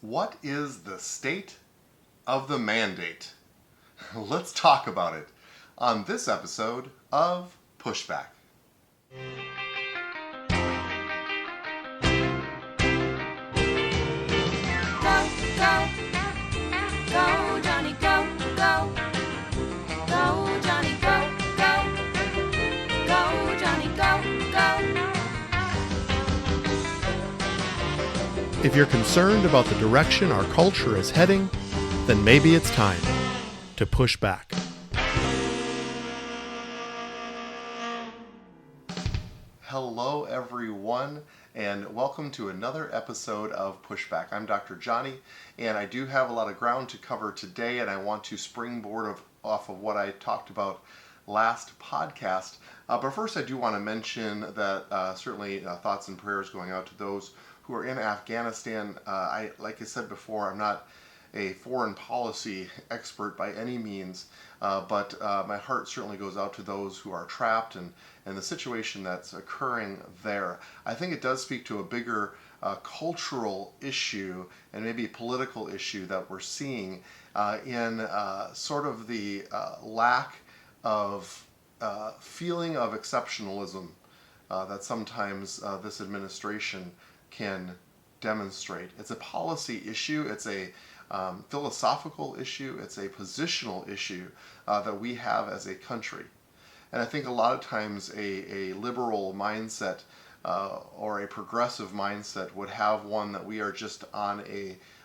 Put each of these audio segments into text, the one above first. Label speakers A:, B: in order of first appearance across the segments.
A: What is the state of the mandate? Let's talk about it on this episode of Pushback.
B: Go, go, go, Jonny, go, go. Go, Jonny, go, go. Go, Jonny, go, go.
C: If you're concerned about the direction our culture is heading, then maybe it's time to push back.
A: Hello, everyone, and welcome to another episode of Pushback. I'm Dr. Jonny, and I do have a lot of ground to cover today, and I want to springboard off of what I talked about last podcast. But first, I do want to mention that certainly thoughts and prayers going out to those who are in Afghanistan. Like I said before, I'm not a foreign policy expert by any means, but my heart certainly goes out to those who are trapped and the situation that's occurring there. I think it does speak to a bigger cultural issue and maybe political issue that we're seeing in sort of the lack of feeling of exceptionalism that sometimes this administration can demonstrate. It's a policy issue, it's a philosophical issue, it's a positional issue that we have as a country. And I think a lot of times a liberal mindset or a progressive mindset would have one that we are just on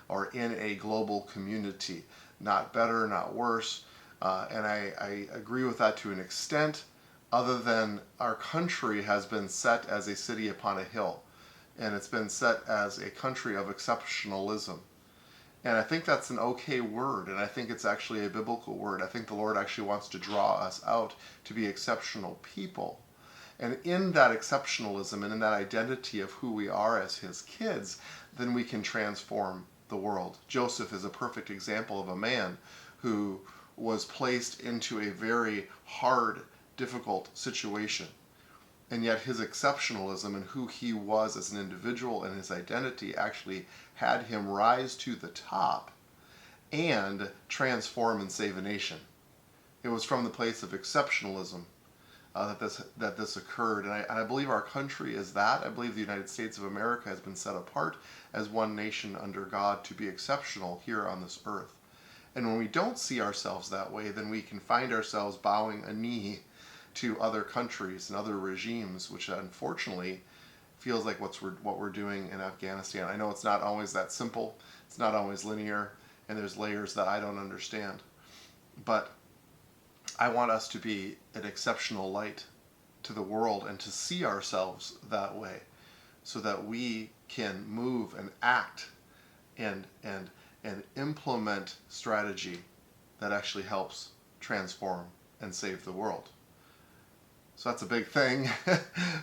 A: or in a global community, not better, not worse. And I agree with that to an extent, other than our country has been set as a city upon a hill. And it's been set as a country of exceptionalism. And I think that's an okay word, and I think it's actually a biblical word. I think the Lord actually wants to draw us out to be exceptional people. And in that exceptionalism and in that identity of who we are as His kids, then we can transform the world. Joseph is a perfect example of a man who was placed into a very hard, difficult situation. And yet his exceptionalism and who he was as an individual and his identity actually had him rise to the top and transform and save a nation. It was from the place of exceptionalism that this occurred. And I believe our country is that. I believe the United States of America has been set apart as one nation under God to be exceptional here on this earth. And when we don't see ourselves that way, then we can find ourselves bowing a knee to other countries and other regimes, which unfortunately feels like what we're doing in Afghanistan. I know it's not always that simple, it's not always linear, and there's layers that I don't understand. But I want us to be an exceptional light to the world and to see ourselves that way, so that we can move and act and implement strategy that actually helps transform and save the world. So that's a big thing,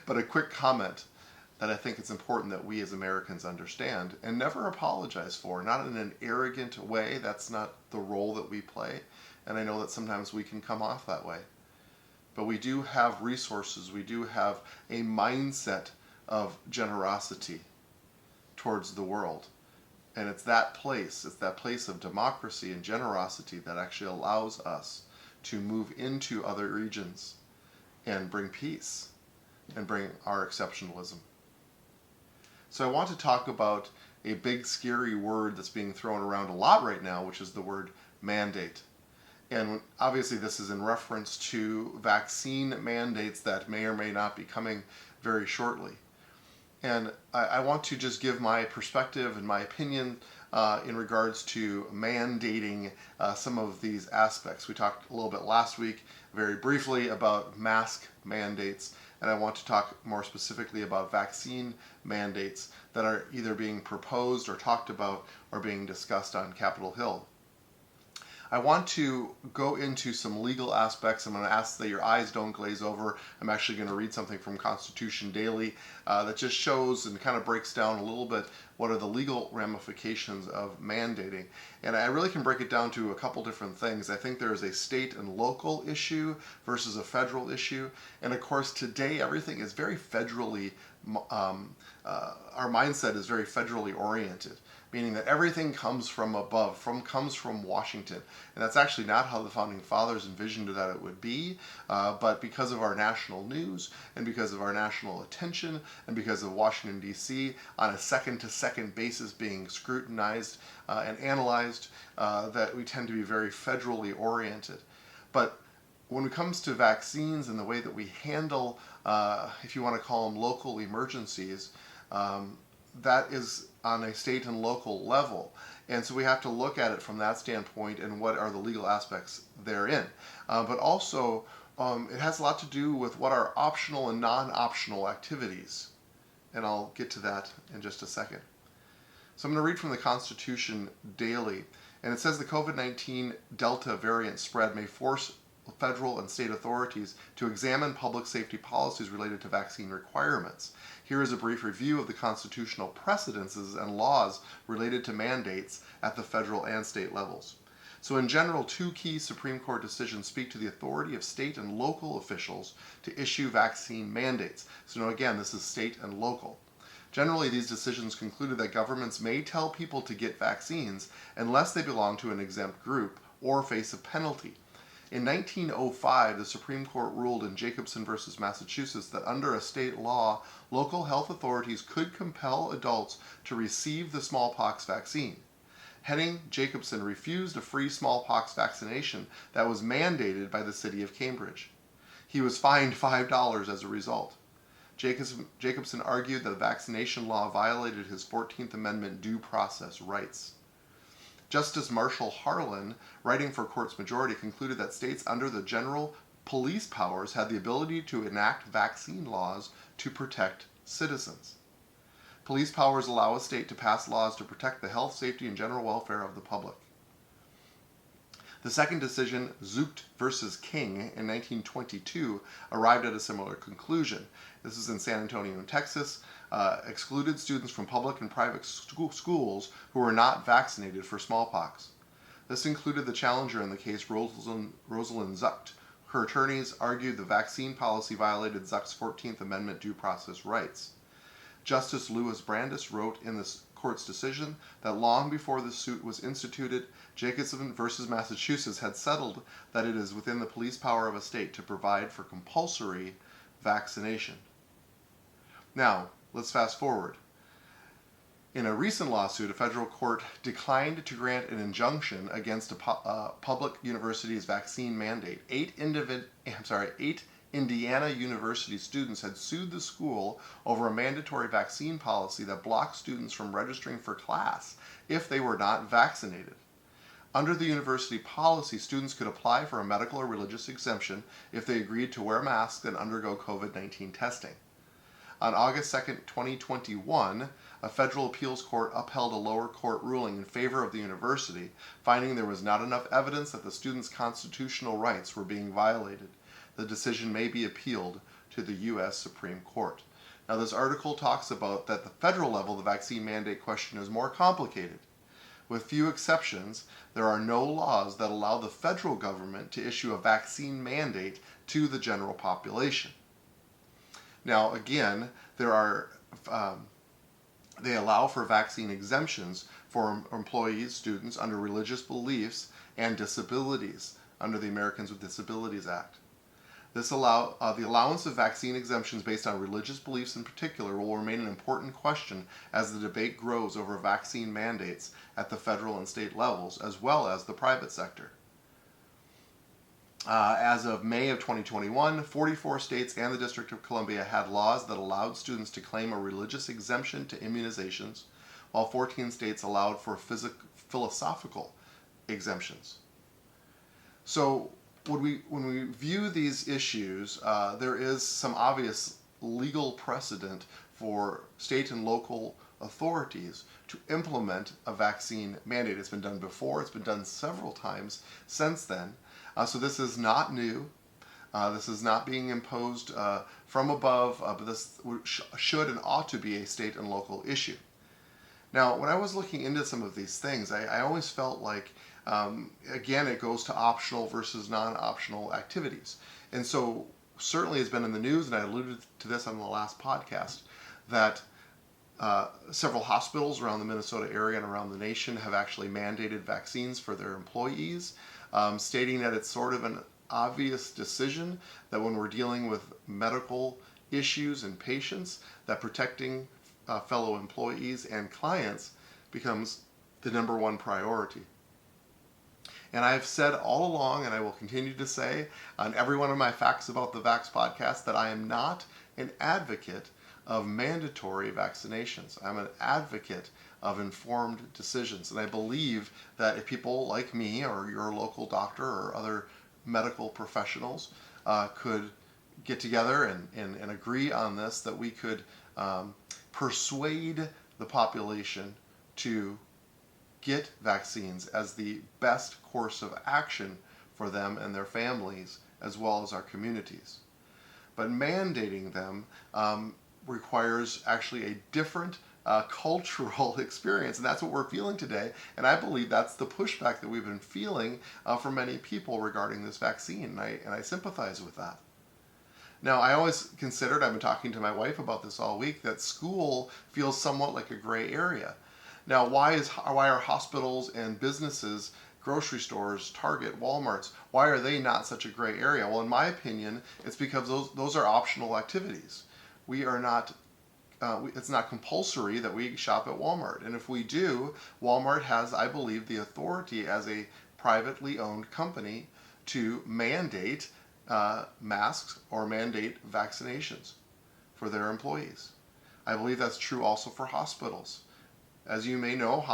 A: but a quick comment that I think it's important that we as Americans understand and never apologize for, not in an arrogant way. That's not the role that we play, and I know that sometimes we can come off that way. But we do have resources, we do have a mindset of generosity towards the world. And it's that place of democracy and generosity that actually allows us to move into other regions and bring peace and bring our exceptionalism. So I want to talk about a big scary word that's being thrown around a lot right now, which is the word mandate. And obviously this is in reference to vaccine mandates that may or may not be coming very shortly. And I want to just give my perspective and my opinion in regards to mandating some of these aspects. We talked a little bit last week, very briefly, about mask mandates, and I want to talk more specifically about vaccine mandates that are either being proposed or talked about or being discussed on Capitol Hill. I want to go into some legal aspects. I'm going to ask that your eyes don't glaze over. I'm actually going to read something from Constitution Daily that just shows and kind of breaks down a little bit what are the legal ramifications of mandating. And I really can break it down to a couple different things. I think there is a state and local issue versus a federal issue. And of course, today everything is very federally, our mindset is very federally oriented. meaning that everything comes from above, comes from Washington. And that's actually not how the Founding Fathers envisioned that it would be, but because of our national news and because of our national attention and because of Washington, D.C., on a second-to-second basis being scrutinized and analyzed, that we tend to be very federally oriented. But when it comes to vaccines and the way that we handle, if you want to call them local emergencies, that is on a state and local level. And so we have to look at it from that standpoint and what are the legal aspects therein. But also, it has a lot to do with what are optional and non-optional activities. And I'll get to that in just a second. So I'm going to read from the Constitution daily. And it says the COVID-19 Delta variant spread may force federal and state authorities to examine public safety policies related to vaccine requirements. Here is a brief review of the constitutional precedences and laws related to mandates at the federal and state levels. So in general, two key Supreme Court decisions speak to the authority of state and local officials to issue vaccine mandates. So now again, this is state and local. Generally, these decisions concluded that governments may tell people to get vaccines unless they belong to an exempt group or face a penalty. In 1905, the Supreme Court ruled in Jacobson v. Massachusetts that under a state law, local health authorities could compel adults to receive the smallpox vaccine. Henning-Jacobson refused a free smallpox vaccination that was mandated by the city of Cambridge. He was fined $5 as a result. Jacobson argued that the vaccination law violated his 14th Amendment due process rights. Justice Marshall Harlan, writing for court's majority, concluded that states under the general police powers had the ability to enact vaccine laws to protect citizens. Police powers allow a state to pass laws to protect the health, safety, and general welfare of the public. The second decision, Zucht versus King, in 1922, arrived at a similar conclusion. This is in San Antonio, Texas, excluded students from public and private schools who were not vaccinated for smallpox. This included the challenger in the case, Rosalind Zucht. Her attorneys argued the vaccine policy violated Zucht's 14th Amendment due process rights. Justice Louis Brandeis wrote in the court's decision that long before the suit was instituted, Jacobson v. Massachusetts had settled that it is within the police power of a state to provide for compulsory vaccination. Now, let's fast forward. In a recent lawsuit, a federal court declined to grant an injunction against a public university's vaccine mandate. Eight Indiana University students had sued the school over a mandatory vaccine policy that blocked students from registering for class if they were not vaccinated. Under the university policy, students could apply for a medical or religious exemption if they agreed to wear masks and undergo COVID-19 testing. On August 2, 2021, a federal appeals court upheld a lower court ruling in favor of the university, finding there was not enough evidence that the students' constitutional rights were being violated. The decision may be appealed to the U.S. Supreme Court. Now, this article talks about that at the federal level, the vaccine mandate question is more complicated. With few exceptions, there are no laws that allow the federal government to issue a vaccine mandate to the general population. Now, again, they allow for vaccine exemptions for employees, students under religious beliefs and disabilities under the Americans with Disabilities Act. The allowance of vaccine exemptions based on religious beliefs in particular will remain an important question as the debate grows over vaccine mandates at the federal and state levels, as well as the private sector. As of May of 2021, 44 states and the District of Columbia had laws that allowed students to claim a religious exemption to immunizations, while 14 states allowed for philosophical exemptions. So, when we view these issues, there is some obvious legal precedent for state and local authorities to implement a vaccine mandate. It's been done before. It's been done several times since then. So this is not new. This is not being imposed from above, but this should and ought to be a state and local issue. Now, when I was looking into some of these things, I always felt like, again, it goes to optional versus non-optional activities. And so certainly it's been in the news, and I alluded to this on the last podcast, that Several hospitals around the Minnesota area and around the nation have actually mandated vaccines for their employees, stating that it's sort of an obvious decision that when we're dealing with medical issues and patients, that protecting fellow employees and clients becomes the number one priority. And I've said all along, and I will continue to say on every one of my Facts About the Vax podcasts, that I am not an advocate of mandatory vaccinations. I'm an advocate of informed decisions. And I believe that if people like me or your local doctor or other medical professionals could get together and agree on this, that we could persuade the population to get vaccines as the best course of action for them and their families, as well as our communities. But mandating them requires actually a different cultural experience, and that's what we're feeling today. And I believe that's the pushback that we've been feeling from many people regarding this vaccine, and I sympathize with that. Now, I always considered, I've been talking to my wife about this all week, that school feels somewhat like a gray area. Now, why are hospitals and businesses, grocery stores, Target, Walmarts, why are they not such a gray area? Well, in my opinion, it's because those are optional activities. We are not, it's not compulsory that we shop at Walmart. And if we do, Walmart has, I believe, the authority as a privately owned company to mandate masks or mandate vaccinations for their employees. I believe that's true also for hospitals. As you may know,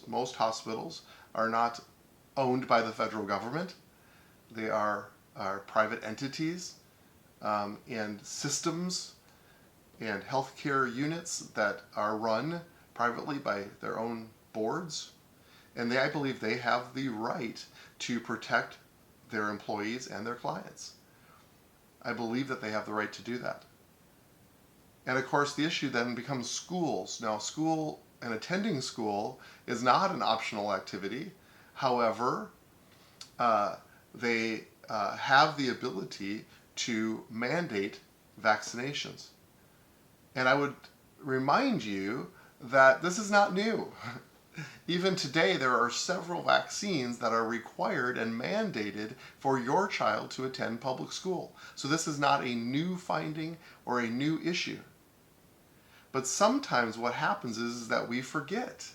A: most hospitals are not owned by the federal government. They are private entities and systems and healthcare units that are run privately by their own boards. And I believe they have the right to protect their employees and their clients. I believe that they have the right to do that. And of course, the issue then becomes schools. Now, school and attending school is not an optional activity. However, they have the ability to mandate vaccinations. And I would remind you that this is not new. Even today, there are several vaccines that are required and mandated for your child to attend public school. So this is not a new finding or a new issue. But sometimes what happens is that we forget.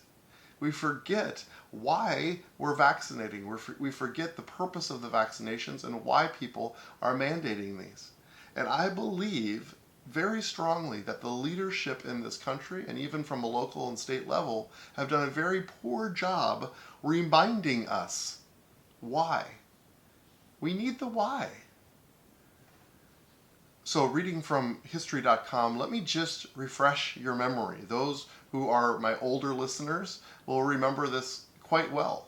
A: We forget why we're vaccinating. We forget the purpose of the vaccinations and why people are mandating these. And I believe very strongly that the leadership in this country, and even from a local and state level, have done a very poor job reminding us why. We need the why. So reading from history.com, let me just refresh your memory. Those who are my older listeners will remember this quite well.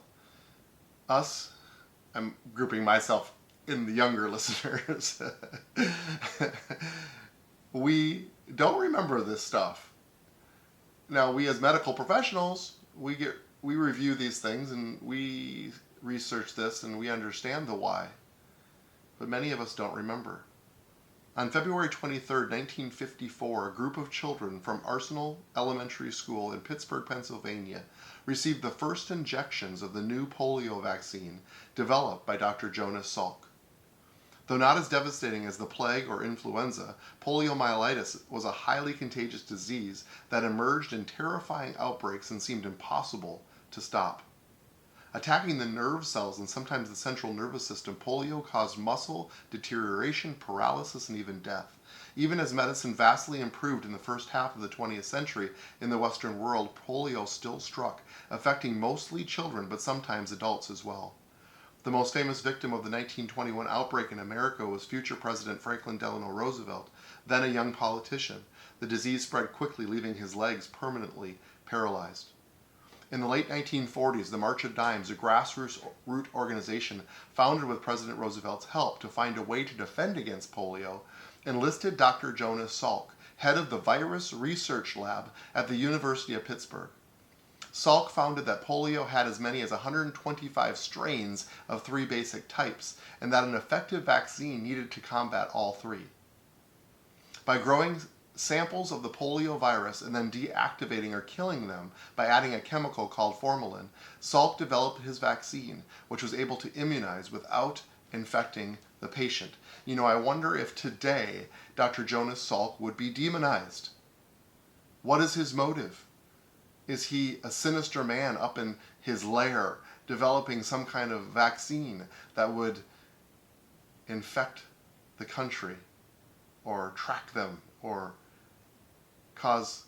A: I'm grouping myself in the younger listeners. We don't remember this stuff. Now, we as medical professionals, we review these things and we research this and we understand the why. But many of us don't remember. On February 23, 1954, a group of children from Arsenal Elementary School in Pittsburgh, Pennsylvania, received the first injections of the new polio vaccine developed by Dr. Jonny Salk. Though not as devastating as the plague or influenza, poliomyelitis was a highly contagious disease that emerged in terrifying outbreaks and seemed impossible to stop. Attacking the nerve cells and sometimes the central nervous system, polio caused muscle deterioration, paralysis, and even death. Even as medicine vastly improved in the first half of the 20th century in the Western world, polio still struck, affecting mostly children but sometimes adults as well. The most famous victim of the 1921 outbreak in America was future President Franklin Delano Roosevelt, then a young politician. The disease spread quickly, leaving his legs permanently paralyzed. In the late 1940s, the March of Dimes, a grassroots organization founded with President Roosevelt's help to find a way to defend against polio, enlisted Dr. Jonny Salk, head of the Virus Research Lab at the University of Pittsburgh. Salk found that polio had as many as 125 strains of three basic types, and that an effective vaccine needed to combat all three. By growing samples of the polio virus and then deactivating or killing them by adding a chemical called formalin, Salk developed his vaccine, which was able to immunize without infecting the patient. You know, I wonder if today Dr. Jonas Salk would be demonized. What is his motive? Is he a sinister man up in his lair developing some kind of vaccine that would infect the country or track them or cause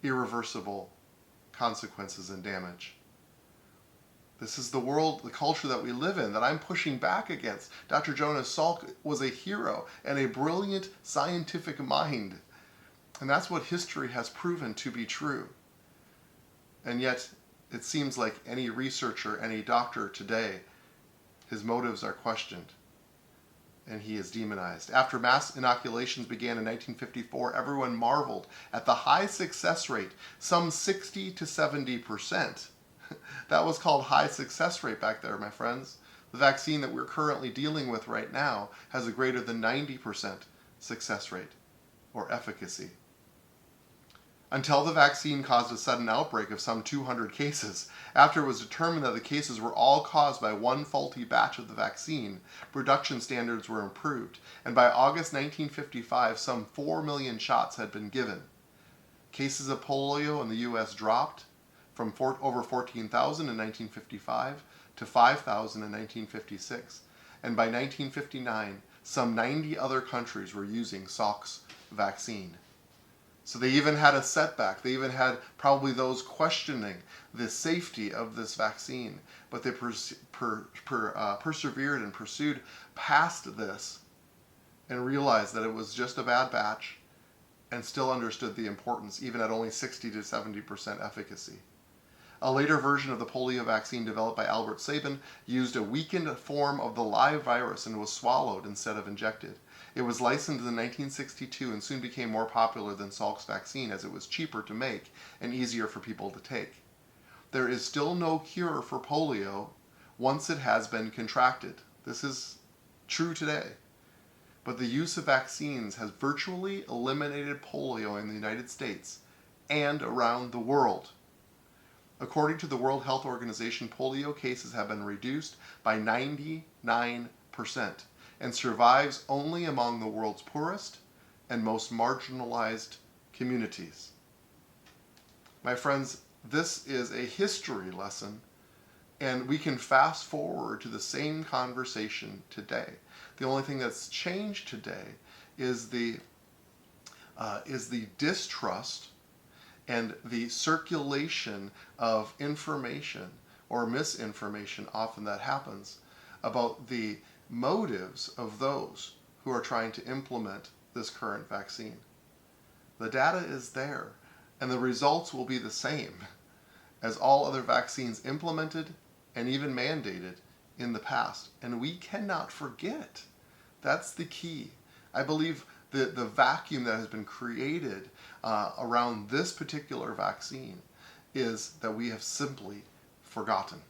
A: irreversible consequences and damage? This is the world, the culture that we live in, that I'm pushing back against. Dr. Jonas Salk was a hero and a brilliant scientific mind. And that's what history has proven to be true. And yet, it seems like any researcher, any doctor today, his motives are questioned. And he is demonized. After mass inoculations began in 1954, everyone marveled at the high success rate, some 60 to 70%. That was called high success rate back there, my friends. The vaccine that we're currently dealing with right now has a greater than 90% success rate or efficacy. Until the vaccine caused a sudden outbreak of some 200 cases. After it was determined that the cases were all caused by one faulty batch of the vaccine, production standards were improved, and by August 1955, some 4 million shots had been given. Cases of polio in the U.S. dropped from over 14,000 in 1955 to 5,000 in 1956, and by 1959, some 90 other countries were using Salk's vaccine. So they even had a setback. They even had probably those questioning the safety of this vaccine. But they persevered and pursued past this and realized that it was just a bad batch and still understood the importance, even at only 60 to 70% efficacy. A later version of the polio vaccine developed by Albert Sabin used a weakened form of the live virus and was swallowed instead of injected. It was licensed in 1962 and soon became more popular than Salk's vaccine as it was cheaper to make and easier for people to take. There is still no cure for polio once it has been contracted. This is true today. But the use of vaccines has virtually eliminated polio in the United States and around the world. According to the World Health Organization, polio cases have been reduced by 99% and survives only among the world's poorest and most marginalized communities. My friends, this is a history lesson, and we can fast forward to the same conversation today. The only thing that's changed today is the distrust and the circulation of information or misinformation, often that happens, about the motives of those who are trying to implement this current vaccine. The data is there, and the results will be the same as all other vaccines implemented and even mandated in the past. And we cannot forget. That's the key. I believe the vacuum that has been created around this particular vaccine is that we have simply forgotten.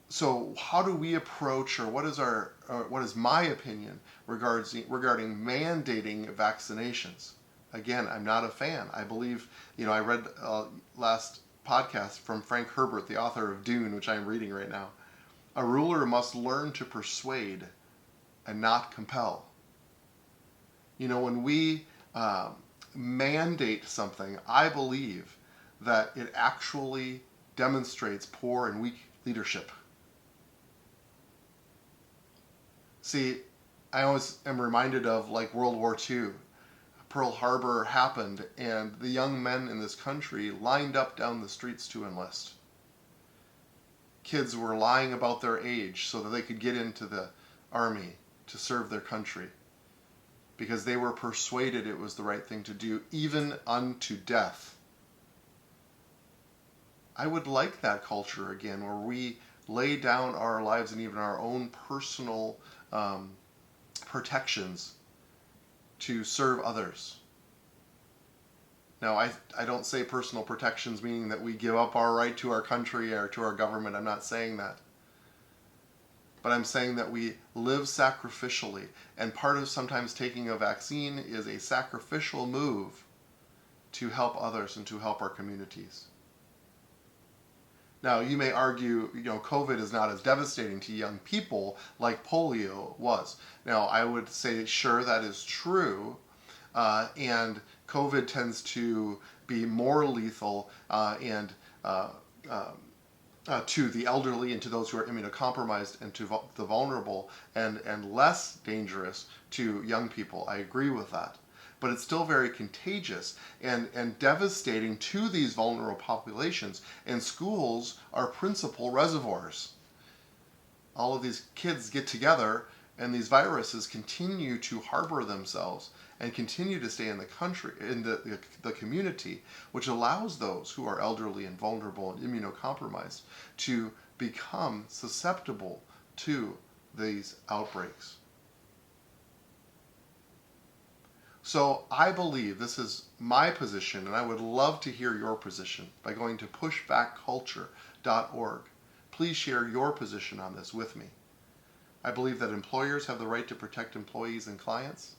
A: So how do we approach, or what is my opinion regarding mandating vaccinations? Again, I'm not a fan. I believe, I read last podcast from Frank Herbert, the author of Dune, which I'm reading right now. A ruler must learn to persuade and not compel. When we mandate something, I believe that it actually demonstrates poor and weak leadership. See, I always am reminded of World War II. Pearl Harbor happened, and the young men in this country lined up down the streets to enlist. Kids were lying about their age so that they could get into the army to serve their country, because they were persuaded it was the right thing to do, even unto death. I would like that culture again, where we lay down our lives and even our own personal protections to serve others. Now, I don't say personal protections meaning that we give up our right to our country or to our government. I'm not saying that. but I'm saying that we live sacrificially, and part of sometimes taking a vaccine is a sacrificial move to help others and to help our communities. Now, you may argue, COVID is not as devastating to young people like polio was. Now, I would say, sure, that is true, and COVID tends to be more lethal and to the elderly and to those who are immunocompromised and to the vulnerable, and less dangerous to young people. I agree with that. But it's still very contagious and devastating to these vulnerable populations, and schools are principal reservoirs. All of these kids get together, and these viruses continue to harbor themselves and continue to stay in the country, in the community, which allows those who are elderly and vulnerable and immunocompromised to become susceptible to these outbreaks. So I believe, this is my position, and I would love to hear your position by going to pushbackculture.org. Please share your position on this with me. I believe that employers have the right to protect employees and clients.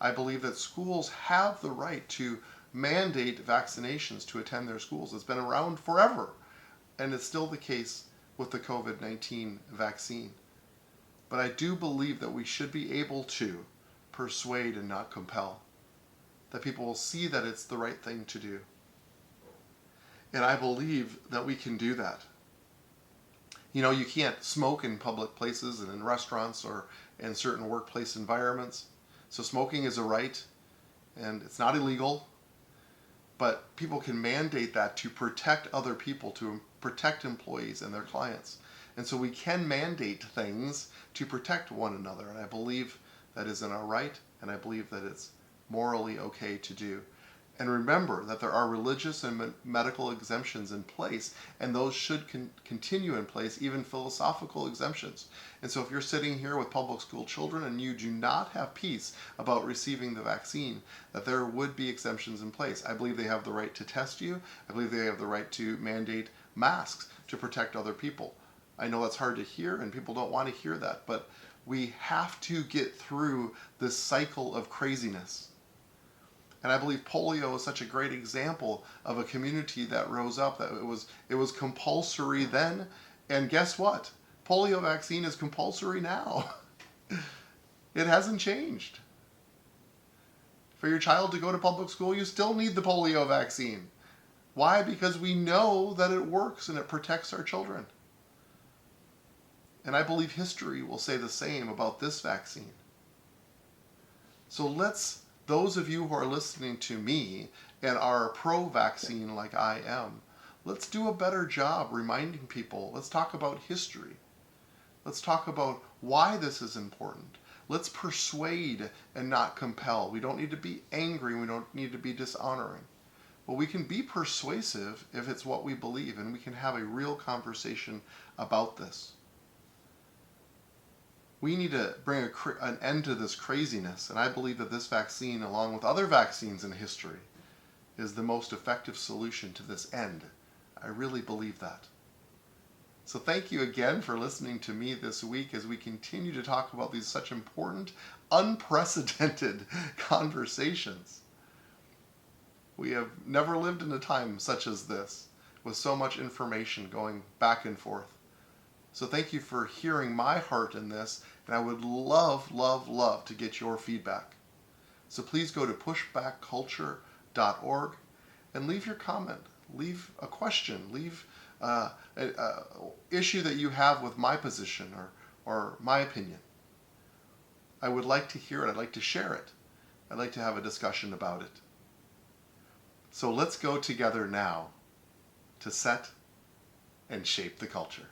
A: I believe that schools have the right to mandate vaccinations to attend their schools. It's been around forever, and it's still the case with the COVID-19 vaccine. But I do believe that we should be able to persuade and not compel, that people will see that it's the right thing to do. And I believe that we can do that. You can't smoke in public places and in restaurants or in certain workplace environments. So smoking is a right, and it's not illegal, but people can mandate that to protect other people, to protect employees and their clients. And so we can mandate things to protect one another, and I believe that is in our right, and I believe that it's morally okay to do. And remember that there are religious and medical exemptions in place, and those should continue in place, even philosophical exemptions. And so if you're sitting here with public school children and you do not have peace about receiving the vaccine, that there would be exemptions in place. I believe they have the right to test you. I believe they have the right to mandate masks to protect other people. I know that's hard to hear, and people don't want to hear that, but we have to get through this cycle of craziness. And I believe polio is such a great example of a community that rose up, that it was compulsory then, and guess what? Polio vaccine is compulsory now. It hasn't changed. For your child to go to public school, you still need the polio vaccine. Why? Because we know that it works and it protects our children. And I believe history will say the same about this vaccine. So those of you who are listening to me and are pro-vaccine like I am, let's do a better job reminding people. Let's talk about history. Let's talk about why this is important. Let's persuade and not compel. We don't need to be angry. We don't need to be dishonoring. But we can be persuasive if it's what we believe, and we can have a real conversation about this. We need to bring an end to this craziness, and I believe that this vaccine, along with other vaccines in history, is the most effective solution to this end. I really believe that. So thank you again for listening to me this week as we continue to talk about these such important, unprecedented conversations. We have never lived in a time such as this, with so much information going back and forth. So thank you for hearing my heart in this, and I would love, love, love to get your feedback. So please go to pushbackculture.org and leave your comment, leave a question, leave an issue that you have with my position or my opinion. I would like to hear it. I'd like to share it. I'd like to have a discussion about it. So let's go together now to set and shape the culture.